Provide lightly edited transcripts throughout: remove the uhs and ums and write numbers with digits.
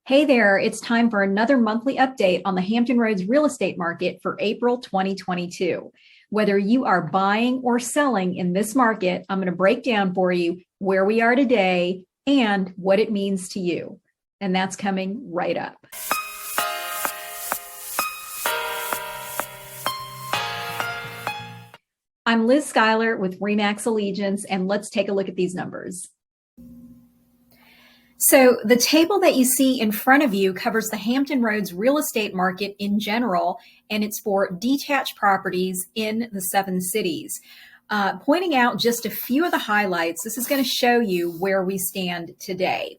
Hey there, it's time for another monthly update on the Hampton Roads real estate market for April 2022. Whether you are buying or selling in this market, I'm going to break down for you where we are today and what it means to you. And that's coming right up. I'm Liz Schuyler with Remax Allegiance, and let's take a look at these numbers. So the table that you see in front of you covers the Hampton Roads real estate market in general, and it's for detached properties in the 7 cities. Pointing out just a few of the highlights, this is going to show you where we stand today.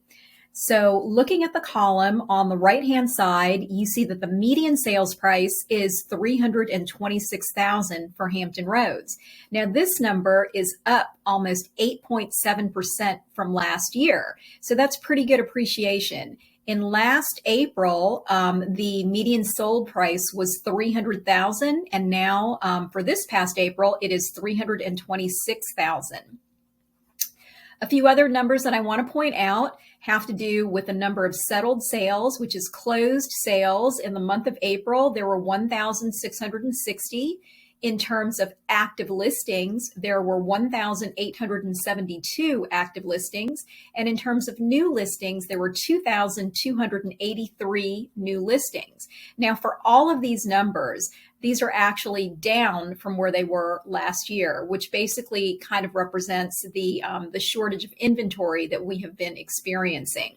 So looking at the column on the right-hand side, you see that the median sales price is $326,000 for Hampton Roads. Now this number is up almost 8.7% from last year. So that's pretty good appreciation. In last April, the median sold price was $300,000, and now for this past April, it is $326,000. A few other numbers that I want to point out have to do with the number of settled sales, which is closed sales. In the month of April, there were 1,660. In terms of active listings, there were 1,872 active listings. And in terms of new listings, there were 2,283 new listings. Now, for all of these numbers, these are actually down from where they were last year, which basically kind of represents the shortage of inventory that we have been experiencing.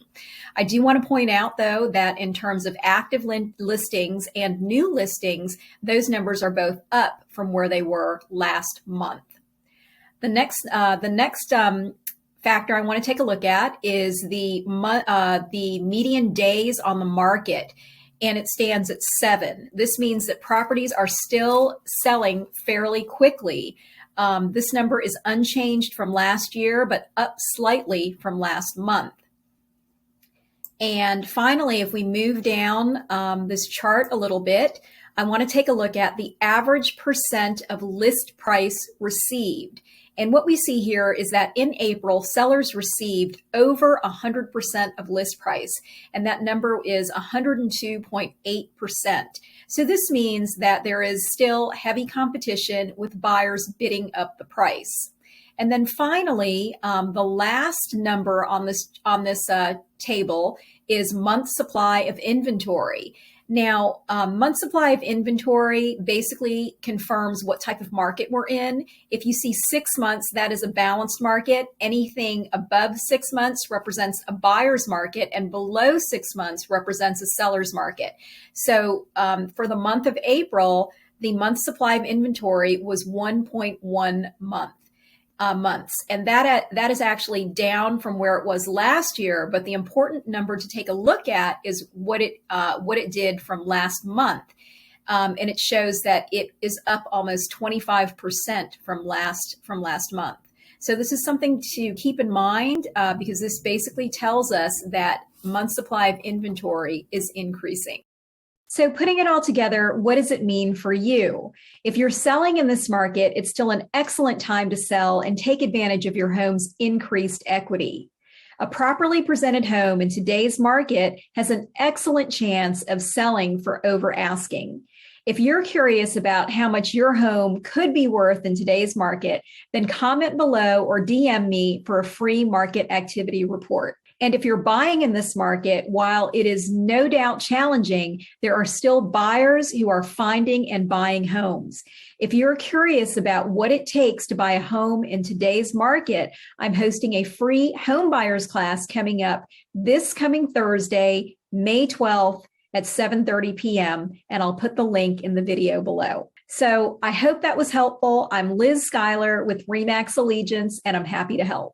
I do want to point out, though, that in terms of active listings and new listings, those numbers are both up from where they were last month. The next factor I want to take a look at is the median days on the market, and it stands at 7. This means that properties are still selling fairly quickly. This number is unchanged from last year, but up slightly from last month. And finally, if we move down this chart a little bit, I want to take a look at the average percent of list price received. And what we see here is that in April, sellers received over 100% of list price, and that number is 102.8%. So this means that there is still heavy competition with buyers bidding up the price. And then finally, the last number on this table is month supply of inventory. Now, month supply of inventory basically confirms what type of market we're in. If you see 6 months, that is a balanced market. Anything above 6 months represents a buyer's market, and below 6 months represents a seller's market. So for the month of April, the month supply of inventory was 1.1 months. And that is actually down from where it was last year. But the important number to take a look at is what it did from last month. And it shows that it is up almost 25% from last month. So this is something to keep in mind because this basically tells us that month supply of inventory is increasing. So putting it all together, what does it mean for you? If you're selling in this market, it's still an excellent time to sell and take advantage of your home's increased equity. A properly presented home in today's market has an excellent chance of selling for over asking. If you're curious about how much your home could be worth in today's market, then comment below or DM me for a free market activity report. And if you're buying in this market, while it is no doubt challenging, there are still buyers who are finding and buying homes. If you're curious about what it takes to buy a home in today's market, I'm hosting a free home buyers class coming up this coming Thursday, May 12th at 7:30 p.m. And I'll put the link in the video below. So I hope that was helpful. I'm Liz Schuyler with Remax Allegiance, and I'm happy to help.